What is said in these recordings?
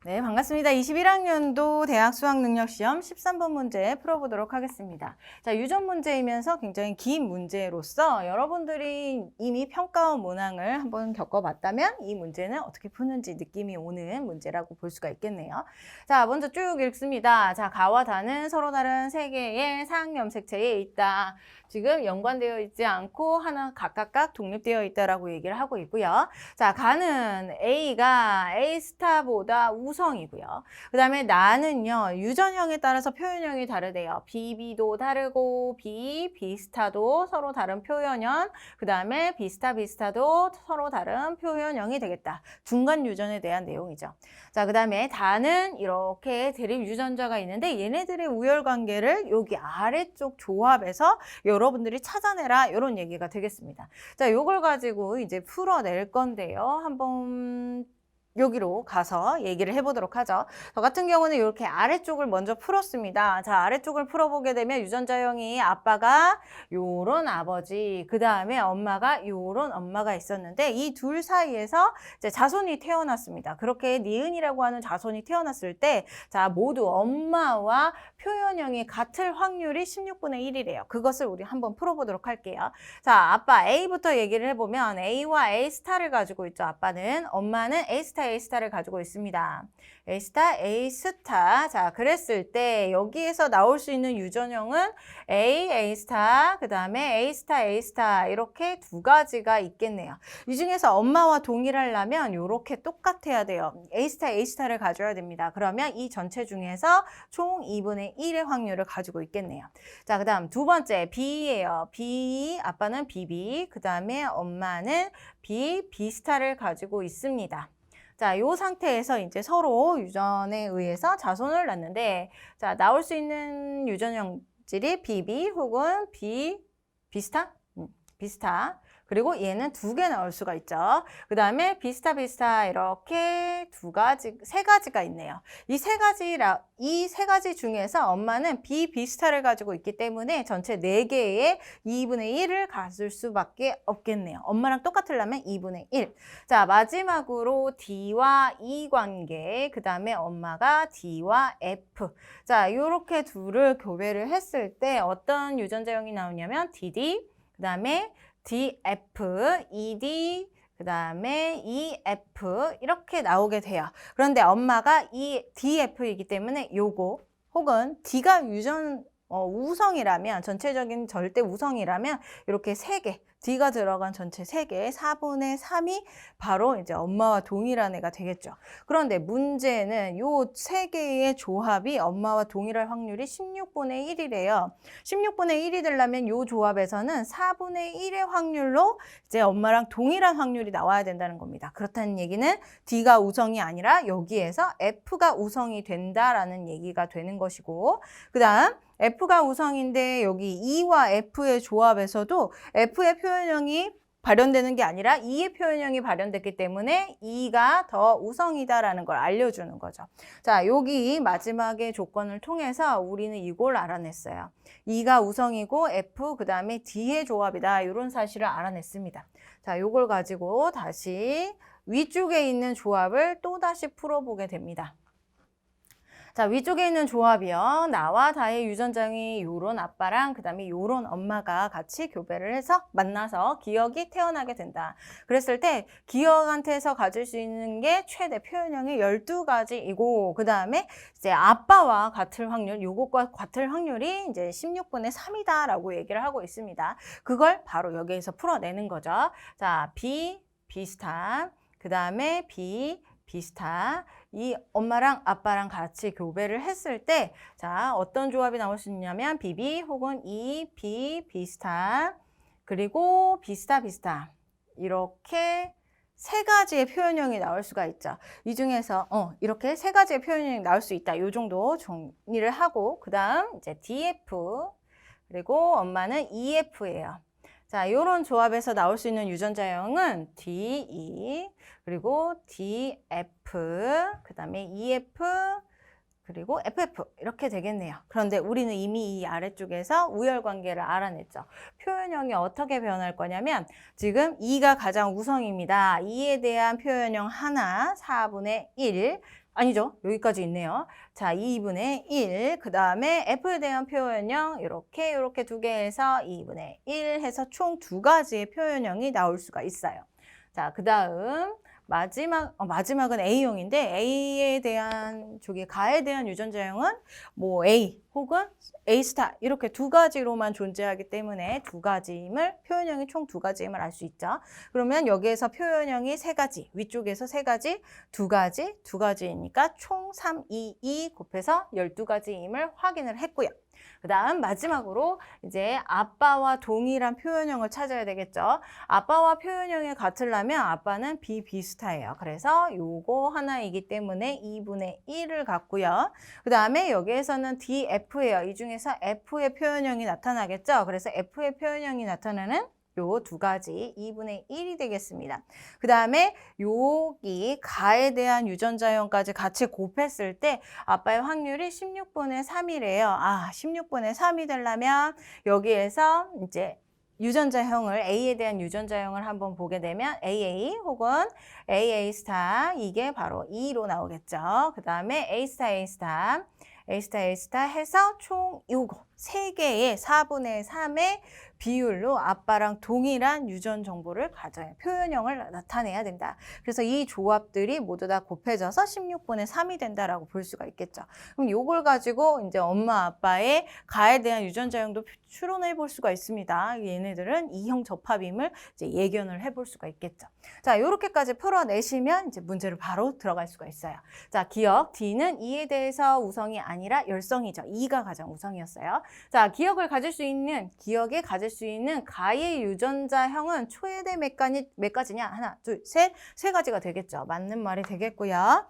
네, 반갑습니다. 21학년도 대학 수학능력시험 13번 문제 풀어보도록 하겠습니다. 자, 유전 문제이면서 굉장히 긴 문제로서 여러분들이 이미 평가원 문항을 한번 겪어봤다면 이 문제는 어떻게 푸는지 느낌이 오는 문제라고 볼 수가 있겠네요. 자, 먼저 쭉 읽습니다. 자, 가와 다는 서로 다른 세 개의 상염색체에 있다. 지금 연관되어 있지 않고 하나 각각 독립되어 있다라고 얘기를 하고 있고요. 자, 가는 A가 A 스타보다 우성이고요. 그 다음에 나는요, 유전형에 따라서 표현형이 다르대요. BB도 다르고 B 스타도 서로 다른 표현형, 그 다음에 비스타도 서로 다른 표현형이 되겠다. 중간 유전에 대한 내용이죠. 자, 그 다음에 다는 이렇게 대립 유전자가 있는데 얘네들의 우열관계를 여기 아래쪽 조합에서 여러분들이 찾아내라 이런 얘기가 되겠습니다. 자, 요걸 가지고 이제 풀어낼 건데요. 한번 여기로 가서 얘기를 해보도록 하죠. 저 같은 경우는 이렇게 아래쪽을 먼저 풀었습니다. 자, 아래쪽을 풀어보게 되면 유전자형이 아빠가 요런 아버지, 그 다음에 엄마가 요런 엄마가 있었는데 이 둘 사이에서 이제 자손이 태어났습니다. 그렇게 니은이라고 하는 자손이 태어났을 때, 자, 모두 엄마와 표현형이 같을 확률이 16분의 1이래요. 그것을 우리 한번 풀어보도록 할게요. 자, 아빠 A부터 얘기를 해보면 A와 A 스타를 가지고 있죠. 아빠는. 엄마는 A 스타를 가지고 있습니다. A 스타. 자, 그랬을 때 여기에서 나올 수 있는 유전형은 A 스타, 그 다음에 A 스타 이렇게 두 가지가 있겠네요. 이 중에서 엄마와 동일하려면 이렇게 똑같아야 돼요. A 스타를 가져야 됩니다. 그러면 이 전체 중에서 총 2분의 1의 확률을 가지고 있겠네요. 자, 그 다음 두 번째 B예요. B, 아빠는 BB, 그 다음에 엄마는 B 스타를 가지고 있습니다. 자, 요 상태에서 이제 서로 유전에 의해서 자손을 낳는데, 자, 나올 수 있는 유전형질이 BB 혹은 비스타? 비스타. 그리고 얘는 두 개 나올 수가 있죠. 그 다음에 비스타 이렇게 세 가지가 있네요. 이 세 가지 중에서 엄마는 비스타를 가지고 있기 때문에 전체 4개의 2분의 1을 가질 수밖에 없겠네요. 엄마랑 똑같으려면 2분의 1. 자, 마지막으로 D와 E 관계, 그 다음에 엄마가 D와 F. 자, 요렇게 둘을 교배를 했을 때 어떤 유전자형이 나오냐면 DD, 그 다음에 DF, ED, 그 다음에 EF 이렇게 나오게 돼요. 그런데 엄마가 DF이기 때문에 요거 혹은 D가 우성이라면 전체적인 절대 우성이라면 이렇게 3개 D가 들어간 전체 3개 4분의 3이 바로 이제 엄마와 동일한 애가 되겠죠. 그런데 문제는 요 3개의 조합이 엄마와 동일할 확률이 16분의 1이래요. 16분의 1이 되려면 요 조합에서는 4분의 1의 확률로 이제 엄마랑 동일한 확률이 나와야 된다는 겁니다. 그렇다는 얘기는 D가 우성이 아니라 여기에서 F가 우성이 된다라는 얘기가 되는 것이고, 그 다음 F가 우성인데 여기 E와 F의 조합에서도 F의 표현형이 발현되는 게 아니라 E의 표현형이 발현됐기 때문에 E가 더 우성이다라는 걸 알려주는 거죠. 자, 여기 마지막의 조건을 통해서 우리는 이걸 알아냈어요. E가 우성이고 F, 그 다음에 D의 조합이다. 이런 사실을 알아냈습니다. 자, 이걸 가지고 다시 위쪽에 있는 조합을 또다시 풀어보게 됩니다. 자, 위쪽에 있는 조합이요. 나와 다의 유전자형이 요런 아빠랑 그 다음에 요런 엄마가 같이 교배를 해서 만나서 기억이 태어나게 된다. 그랬을 때 기억한테서 가질 수 있는 게 최대 표현형이 12가지이고 그 다음에 이제 아빠와 같을 확률, 요것과 같을 확률이 이제 16분의 3이다 라고 얘기를 하고 있습니다. 그걸 바로 여기에서 풀어내는 거죠. 자, 비슷한, 그 다음에 비스타, 이 엄마랑 아빠랑 같이 교배를 했을 때, 자, 어떤 조합이 나올 수 있냐면 BB 혹은 비스타, 그리고 비스타 이렇게 3가지의 표현형이 나올 수가 있죠. 이 중에서 이렇게 3가지의 표현형이 나올 수 있다. 요 정도 정리를 하고 그 다음 이제 DF 그리고 엄마는 EF예요. 자, 요런 조합에서 나올 수 있는 유전자형은 DE, 그리고 DF, 그 다음에 EF, 그리고 FF 이렇게 되겠네요. 그런데 우리는 이미 이 아래쪽에서 우열관계를 알아냈죠. 표현형이 어떻게 변할 거냐면 지금 E가 가장 우성입니다. E에 대한 표현형 하나, 4분의 1, 아니죠. 여기까지 있네요. 자, 2분의 1. 그 다음에 F에 대한 표현형 이렇게 두 개 해서 2분의 1 해서 총 두 가지의 표현형이 나올 수가 있어요. 자, 그 다음 마지막은 A형인데 A에 대한 가에 대한 유전자형은 뭐 A 혹은 A 스타 이렇게 두 가지로만 존재하기 때문에 두 가지임을 표현형이 총 두 가지임을 알 수 있죠. 그러면 여기에서 표현형이 세 가지, 위쪽에서 세 가지, 두 가지이니까 총 3, 2, 2 곱해서 12가지임을 확인을 했고요. 그 다음 마지막으로 이제 아빠와 동일한 표현형을 찾아야 되겠죠. 아빠와 표현형이 같으려면 아빠는 비비스타예요. 그래서 요거 하나이기 때문에 2분의 1을 갖고요. 그 다음에 여기에서는 DF예요. 이 중에서 F의 표현형이 나타나겠죠. 그래서 F의 표현형이 나타나는 요 두 가지 2분의 1이 되겠습니다. 그 다음에 여기 가에 대한 유전자형까지 같이 곱했을 때 아빠의 확률이 16분의 3이래요. 16분의 3이 되려면 여기에서 이제 유전자형을 A에 대한 유전자형을 한번 보게 되면 AA 혹은 AA 스타 이게 바로 2로 나오겠죠. 그 다음에 A 스타 A 스타 A 스타 A 스타 해서 총 요거 3개의 4분의 3의 비율로 아빠랑 동일한 유전 정보를 가져야 표현형을 나타내야 된다. 그래서 이 조합들이 모두 다 곱해져서 16분의 3이 된다라고 볼 수가 있겠죠. 그럼 요걸 가지고 이제 엄마 아빠의 가에 대한 유전자형도 추론해 볼 수가 있습니다. 얘네들은 이형 접합임을 이제 예견을 해볼 수가 있겠죠. 자, 이렇게까지 풀어내시면 이제 문제로 바로 들어갈 수가 있어요. 자, 기억 D는 2에 대해서 우성이 아니라 열성이죠. 2가 가장 우성이었어요. 자, 기억에 가질 수 있는 가의 유전자형은 최대 몇 가지냐? 하나, 둘, 셋, 세 가지가 되겠죠. 맞는 말이 되겠고요.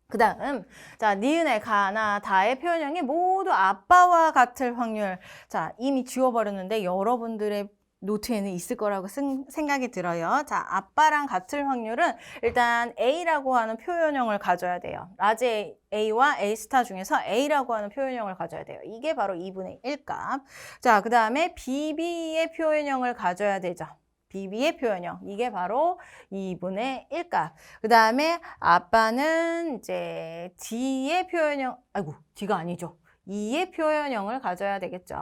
그 다음, 자, 니은의 가나 다의 표현형이 모두 아빠와 같을 확률. 자, 이미 지워버렸는데 여러분들의 노트에는 있을 거라고 생각이 들어요. 자, 아빠랑 같을 확률은 일단 A라고 하는 표현형을 가져야 돼요. 라지 A와 A 스타 중에서 A라고 하는 표현형을 가져야 돼요. 이게 바로 2분의 1값. 자, 그 다음에 BB의 표현형을 가져야 되죠. BB의 표현형. 이게 바로 2분의 1값. 그 다음에 아빠는 이제 D의 표현형, D가 아니죠. 2의 표현형을 가져야 되겠죠.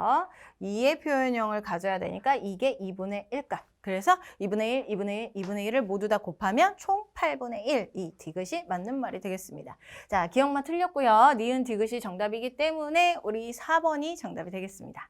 2의 표현형을 가져야 되니까 이게 2분의 1값. 그래서 2분의 1, 2분의 1, 2분의 1을 모두 다 곱하면 총 8분의 1. 이 디귿이 맞는 말이 되겠습니다. 자, 기억만 틀렸고요. 니은 디귿이 정답이기 때문에 우리 4번이 정답이 되겠습니다.